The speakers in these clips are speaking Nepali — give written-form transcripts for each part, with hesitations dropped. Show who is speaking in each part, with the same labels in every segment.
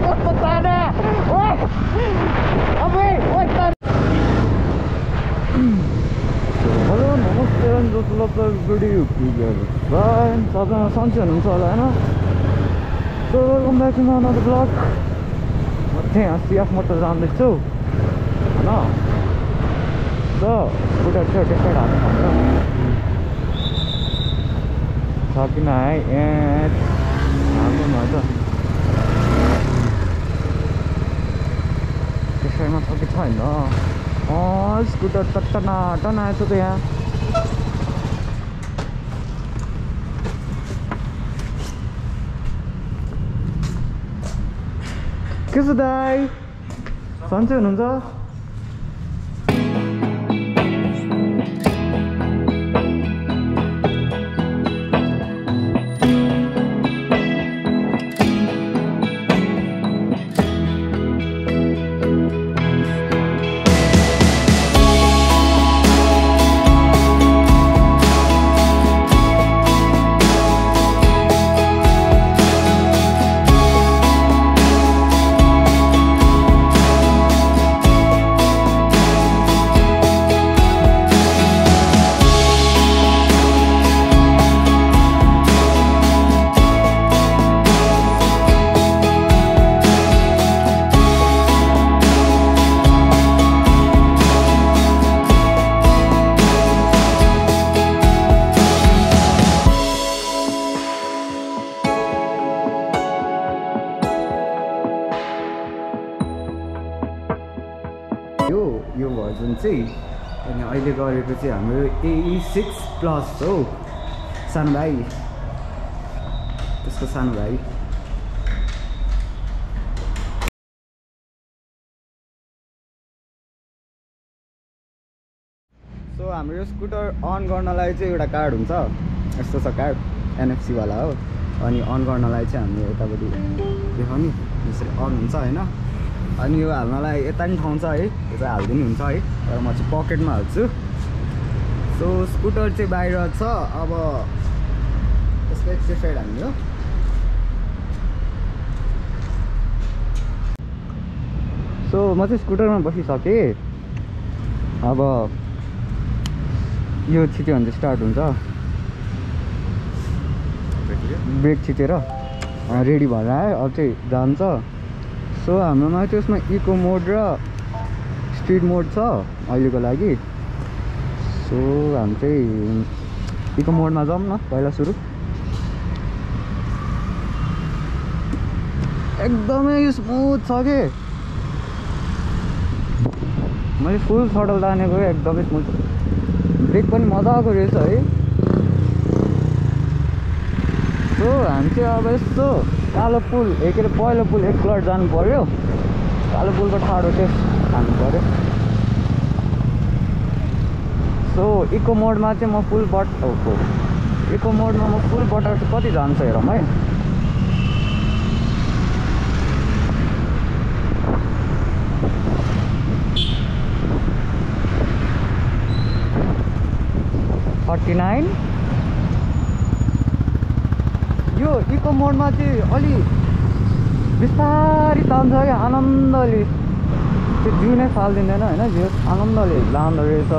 Speaker 1: कस्तो ताना ओए अबे ओए हेलो नमस्ते जसलाई भिडियो सबैजना सन्चै हुनुहुन्छ होला होइन so welcome back to another blog म त्यहाँ सिएफ मोटर जाँदैछु होइन सो स्कुटर थियो त्यसै हाल्नु भन्यो छ किन है ए हाल्नु भन्छ त्यसैमा छ कि छैन स्कुटर त टनाटन आएछ त यहाँ के छ दाइ सन्चै हुनुहुन्छ यो भर्जन चाहिँ अनि अहिले गरेको चाहिँ हाम्रो AE6 प्लस हो सानो भाइ त्यसको सानो भाइ सो हाम्रो यो स्कुटर अन गर्नलाई चाहिँ एउटा कार्ड हुन्छ यस्तो छ कार्ड NFC वाला हो अनि अन गर्नलाई चाहिँ हामीले यतापट्टि देखाउने यसरी अन हुन्छ होइन अनि यो हाल्नलाई यता नि ठाउँ छ है यो चाहिँ हालिदिनु हुन्छ है तर म चाहिँ पकेटमा हाल्छु सो स्कुटर चाहिँ बाहिर छ अब यसको एक्सट्रा साइड हाल्ने हो सो म चाहिँ स्कुटरमा बसिसकेँ अब यो छिट्यो भने चाहिँ स्टार्ट हुन्छ ब्रेक छिटेर रेडी भएर आयो अब चाहिँ जान्छ सो हाम्रोमा त्यसमा इको मोड र स्पिड मोड छ अहिलेको लागि सो हामी चाहिँ इको मोडमा जाउँ न पहिला सुरु एकदमै स्मुथ छ के मैले फुल थ्रोटल तानेको एकदमै स्मुथ ब्रेक पनि मजाको रहेछ है सो हामी चाहिँ अब यस्तो कालो पुल के अरे पहिलो पुल एकलट जानु पर्यो कालो पुलको ठाडो टेस्ट हान्नु पर्यो सो इको मोडमा चाहिँ म फुल इको मोडमा म फुल बटर चाहिँ कति जान्छ हेरौँ है यो इको मोडमा चाहिँ अलि बिस्तारै तान्छ क्या आनन्दले त्यो जिउ नै फालिदिँदैन होइन जिउ आनन्दले जाँदो रहेछ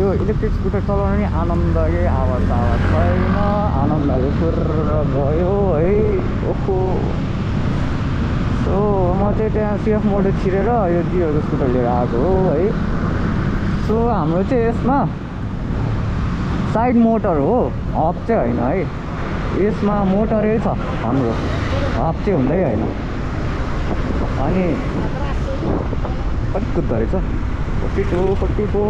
Speaker 1: यो इलेक्ट्रिक स्कुटर चलाउनु नि आनन्द के आवाज छैन आनन्दले फुर्र गयो है ओहो सो म चाहिँ त्यहाँ सिएफ मोटर छिरेर यो जियोको स्कुटर लिएर आएको हो है सो हाम्रो चाहिँ यसमा साइड मोटर हो हब चाहिँ होइन है यसमा मोटरै छ हाम्रो हब चाहिँ हुँदै होइन अनि कति कुद्दो रहेछ 42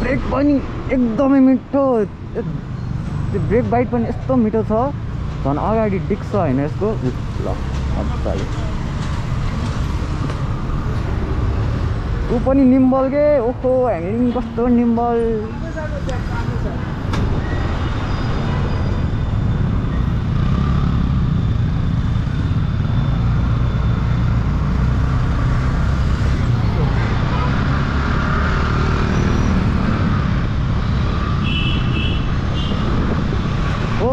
Speaker 1: ब्रेक पनि एकदमै मिठो त्यो ब्रेक बाइट पनि यस्तो मिठो छ झन् अगाडि डिस्क छ होइन यसको ल मजाले ऊ पनि निम्बल के ओहो ह्याङ्गिङ कस्तो निम्बल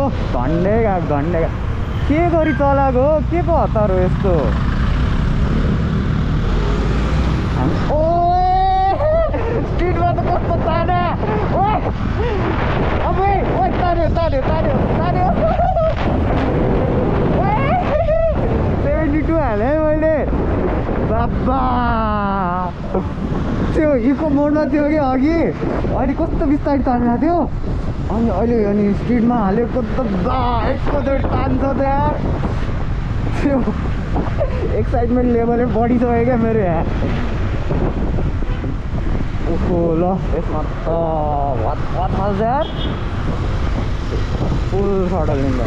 Speaker 1: घन्डेगा घन्डेगा के गरी चलाएको हो के पो हतार हो यस्तो ओ स्पिडमा त कस्तो ताने ओए अबे ओए तान्यो तान्यो तान्यो तान्यो 72 हालेँ मैले बाबा त्यो इको मोडमा थियो कि अघि अहिले कस्तो बिस्तारै तानिरहेको थियो अनि अहिले अनि स्पिडमा हालेको त एकैचोटि तान्छ त्यहाँ त्यो एक्साइटमेन्ट लेभलै बढिसक्यो क्या मेरो यहाँ ओहो ल यसमा त वाट हाल्छ यार फुल सडल लिन्छ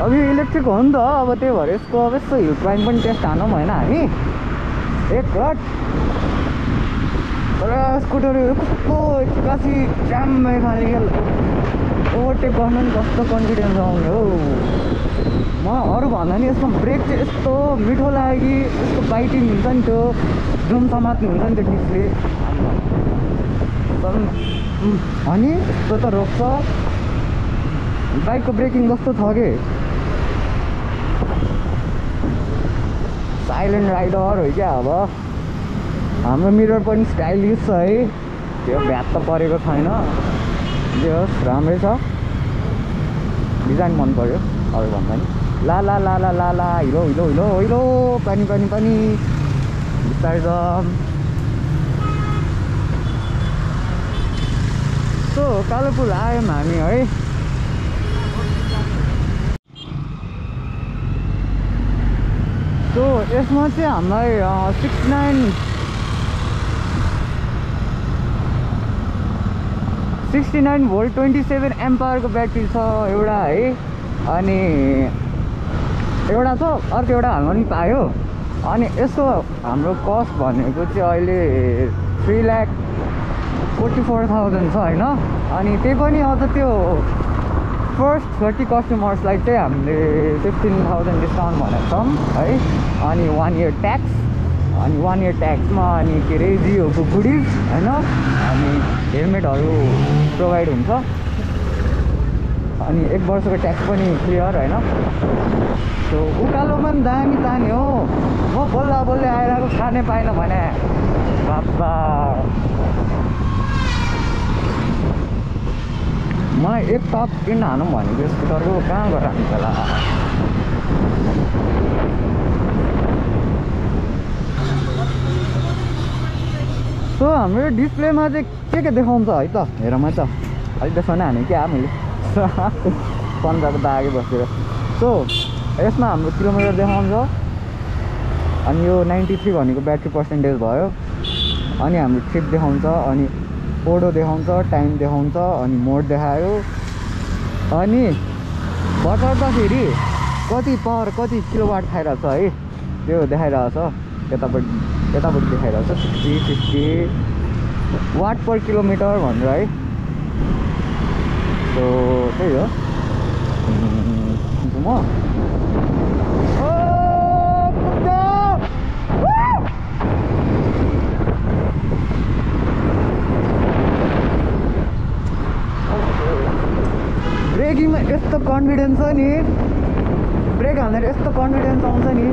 Speaker 1: अब यो इलेक्ट्रिक हो नि त अब त्यही भएर यसको अब यस्तो हिल क्लाइम्ब पनि टेस्ट हानौँ होइन हामी एक घट तर स्कुटरहरू कस्तो एक्कासी जाममै खाने क्या ओभरटेक गर्नु नि कस्तो कन्फिडेन्स आउने हो म अरू भन्दा नि यसको ब्रेक चाहिँ यस्तो मिठो लाग्यो कि यसको बाइटिङ हुन्छ नि त्यो जुम समात्नु हुन्छ नि त्यो डिस्कले अनि यस्तो त रोक्छ बाइकको ब्रेकिङ कस्तो छ कि साइलेन्ट राइडर हो क्या अब हाम्रो मिरर पनि स्टाइलिस छ है त्यो भ्याट त परेको छैन जे होस् राम्रै छ डिजाइन मन पर्यो अरू भन्दा नि ला ला ला ला ला ला हिलो हिलो हिलो हिलो पानी पानी पानी बिस्तारै जाम सो कालो पुल आयौँ हामी है सो यसमा चाहिँ हामीलाई 69 भोल्ट 27 एम्पायरको ब्याट्री छ एउटा है अनि एउटा छ अर्को एउटा हाल्न पनि पायो अनि यसको हाम्रो कस्ट भनेको चाहिँ अहिले 3,44,000 छ होइन अनि त्यही पनि अझ त्यो फर्स्ट 30 कस्टमर्सलाई चाहिँ हामीले 15,000 डिस्काउन्ट भनेको छौँ है अनि 1 इयर ट्याक्स अनि 1 इयर ट्याक्समा अनि के अरे जियोको गुडिज होइन अनि हेलमेटहरू प्रोभाइड हुन्छ अनि 1 वर्षको ट्याक्स पनि क्लियर होइन सो उकालोमा पनि दामी तान्यो हो म बोल्दा बोल्दै आइरहेको खानै पाइनँ भने बाबा मलाई एक टप किन्न हानौँ भनेको स्कुटरको कहाँ गएर हान्छ होला सो हाम्रो डिस्प्लेमा चाहिँ के देखाउँछ है त हेरौँ त अलिक देखाउन हाने क्या मैले पन्जाको दागे बसेर सो यसमा हाम्रो किलोमिटर देखाउँछ अनि यो 93 भनेको ब्याट्री पर्सेन्टेज भयो अनि हाम्रो ट्रिप देखाउँछ अनि ओडो देखाउँछ टाइम देखाउँछ अनि मोड देखायो अनि बचाउँदाखेरि कति पावर कति किलोवाट खाइरहेको छ है त्यो देखाइरहेको छ यतापट्टि देखाइरहेको छ 60-50 वाट पर किलोमिटर भनेर है सो त्यही हो म ब्रेकिङमा यस्तो कन्फिडेन्स छ नि ब्रेक हाल्दा यस्तो कन्फिडेन्स आउँछ नि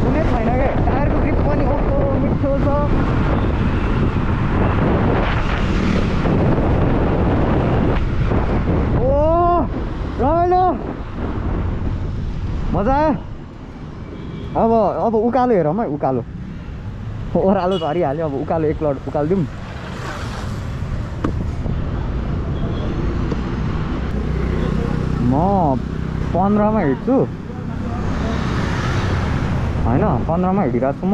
Speaker 1: कुनै छैन क्या टायरको ग्रिप पनि कस्तो मिठो छ ओ रमाइलो मजा आयो अब उकालो हेरौँ है उकालो ओह्रालो झरिहाल्यो अब उकालो एक लड उकालो दिउँ म 15 मा हिँड्छु होइन 15 मा हिँडिरहेको छु म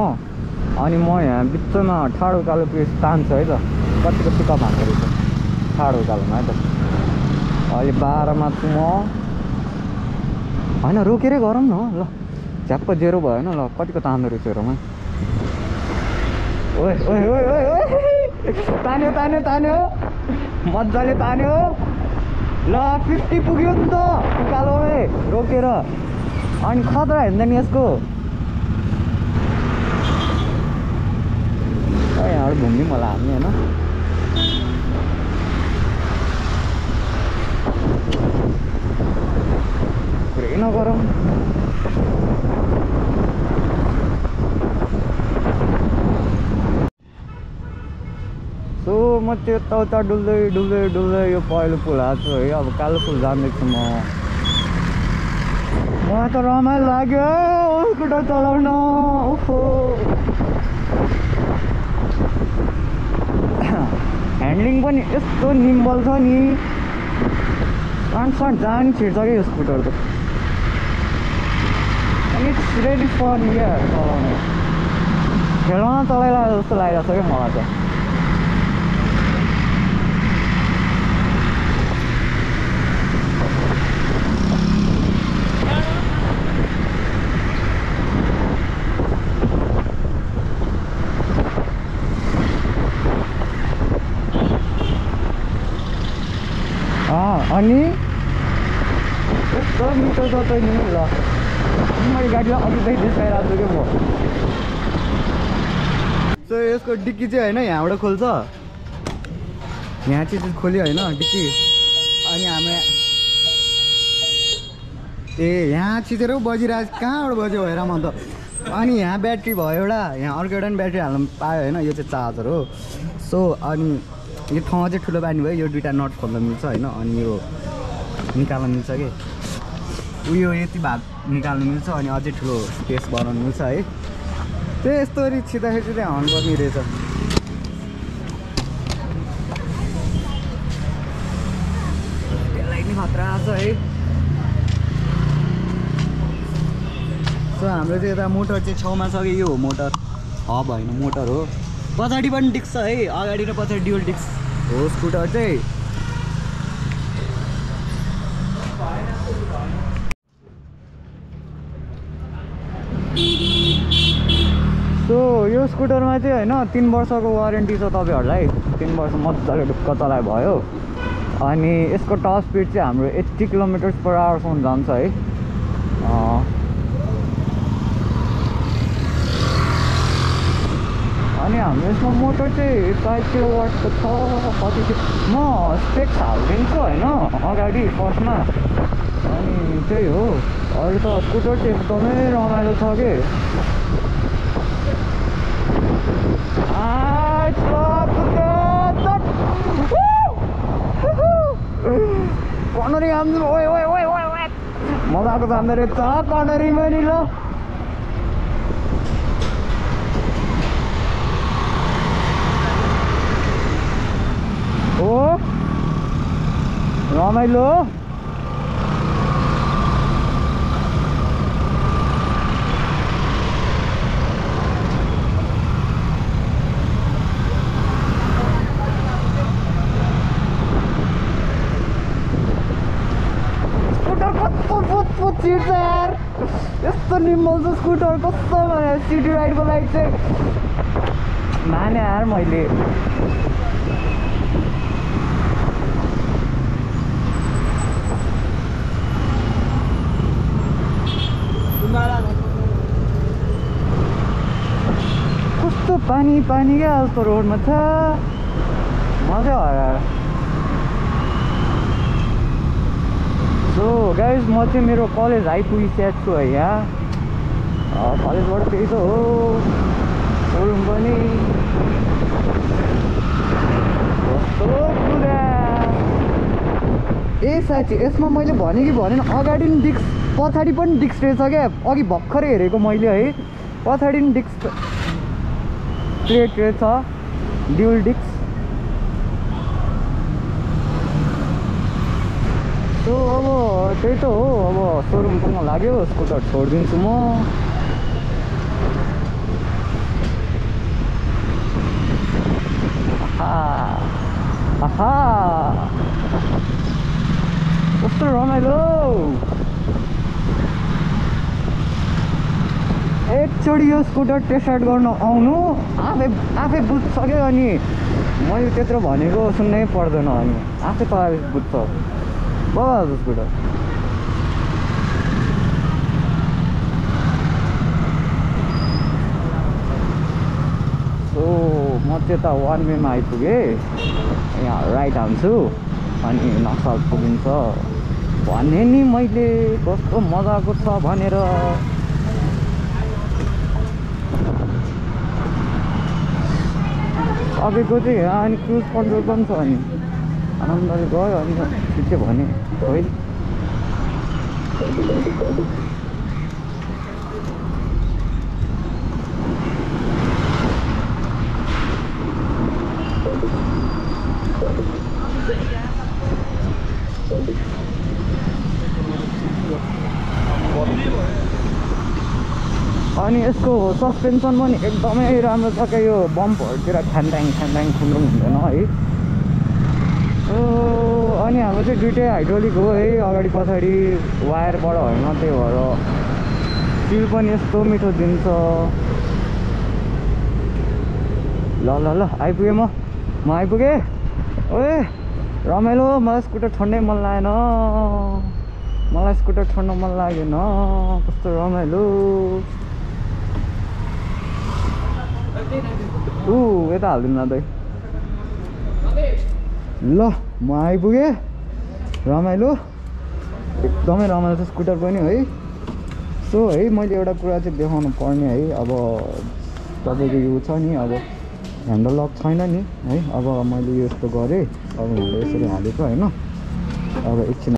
Speaker 1: अनि म यहाँ बिचमा ठाडो उकालो तान्छ है त कतिको पिकअप हान्दो रहेछ ठाडो उकालोमा है त अहिले 12 मा छु म होइन रोकेरै गरौँ न ल झ्याप्प जेरो भयो होइन ल कतिको तान्दो रहेछ हेरौँ है ओए ओए ओए ओए ओए तान्यो तान्यो तान्यो मजाले तान्यो ल 50 पुग्यो नि त उकालोमै रोकेर अनि खतरा हेर्दैन नि यसको यहाँबाट घुम्ने मलाई हामी होइन किन गरौँ सो म त्यो यता डुल्दै डुल्दै डुल्दै यो पहिलो पुल आएको छु है अब कालो पुल जाँदैछु मलाई त रमाइलो लाग्यो स्कुटर चलाउन ओहो ह्यान्डलिङ पनि यस्तो निम्बल छ नि सट जान छिर्छ कि यो स्कुटरको अनि इट्स रेडी फर इयर चलाउनु खेल्न चलाइला जस्तो लागिरहेको छ क्या मलाई त अनि यस्तो मिठो छ त नि ल मैले गाडीमा अघिदेखि देखाइरहेको छु क्या म सो यसको डिक्की चाहिँ होइन यहाँबाट खोल्छ यहाँ चाहिँ खोल्यो होइन डिक्की अनि हाम्रो यहाँ चिचेर बजिरहेको कहाँबाट बज्यो भएर म त अनि यहाँ ब्याट्री भयो एउटा यहाँ अर्को एउटा पनि ब्याट्री हाल्नु पायो होइन यो चाहिँ चार्जर हो सो अनि यो ठाउँमा चाहिँ ठुलो बानी भयो यो दुइटा नट खोल्न मिल्छ होइन अनि यो निकाल्न मिल्छ कि उयो यति भाग निकाल्नु मिल्छ अनि अझै ठुलो स्पेस बनाउनु मिल्छ है त्यही यस्तो छिँदाखेरि चाहिँ हर्न पर्ने रहेछ त्यसलाई नि खतरा छ है सो हाम्रो चाहिँ यता मोटर चाहिँ छेउमा छ कि यो हो मोटर हब होइन मोटर हो पछाडि पनि डिस्क छ है अगाडि र पछाडि ड्युल डिस्क हो स्कुटर चाहिँ सो यो स्कुटरमा चाहिँ होइन 3 वर्षको वारेन्टी छ तपाईँहरूलाई 3 वर्ष मजाले ढुक्क चलाए भयो अनि यसको टप स्पिड चाहिँ हाम्रो 80 km/hसम्म जान्छ है अनि हाम्रो यसमा मोटर चाहिँ 5 किलोवाटको छ कति म स्पेक्स हालिदिन्छु होइन अगाडि फर्स्टमा अनि त्यही हो अहिले त स्कुटर चाहिँ एकदमै रमाइलो छ कि कर्नरी हान्नु ओए ओए ओए ओए मजाको जाँदो रहेछ कर्नरीमा नि ल हो रमाइलो चिट्छ यार यस्तो निम्बल छ स्कुटर कस्तो भने सिटी राइडको लागि चाहिँ माने यार मैले कस्तो पानी पानी क्या जस्तो रोडमा छ मजा आयो सो गाइज म चाहिँ मेरो कलेज आइपुगिसकेको छु है यहाँ कलेजबाट त्यही त हो सोरुम पनि कस्तो कुरा ए साँच्ची यसमा मैले भने कि भनेन अगाडि पनि डिस्क पछाडि पनि डिस्क रहेछ क्या अघि भर्खरै हेरेको मैले है पछाडि पनि डिस्क प्लेट रहेछ ड्युल डिस्क सो अब त्यही त हो अब सोरुमसँग लाग्यो स्कुटर छोडिदिन्छु म आहा कस्तो रमाइलो एकचोटि यो स्कुटर टेस्ट राइड गर्न आउनु आफै बुझ्छ क्या अनि मैले त्यत्रो भनेको सुन्नै पर्दैन अनि आफै त बुझ्छ बस स्कुटर सो म चाहिँ त 1 वेमा आइपुगेँ यहाँ राइट हान्छु अनि नक्सल पुगिन्छ भने नि मैले कस्तो मजाको छ भनेर। अबको चाहिँ यहाँ अनि क्रुज कन्ट्रोल पनि छ अनि आनन्दले गयो अनि पछि भने है अनि यसको सस्पेन्सन पनि एकदमै राम्रो छ क्या यो बम्पहरूतिर ख्यान्ड्याङ ख्यान्ड्याङ खुन्द्रुङ हुँदैन है। अनि हाम्रो चाहिँ दुइटै हाइड्रोलिक हो है अगाडि पछाडि वायरबाट होइन त्यही भएर फिल पनि यस्तो मिठो दिन्छ। ल ल ल आइपुगेँ म आइपुगेँ। ओए रमाइलो मलाई स्कुटर छोड्नै मन लागेन मलाई स्कुटर छोड्न मन लागेन कस्तो रमाइलो। यता हालिदिनु न दाइ। ल म आइपुगेँ रमाइलो एकदमै रमाइलो छ स्कुटर पनि है। सो है मैले एउटा कुरा चाहिँ देखाउनु पर्ने है अब तपाईँको यो छ नि अब ह्यान्डल लक छैन नि है। अब मैले यस्तो गरेँ अब मैले यसरी हालेको होइन अब एकछिन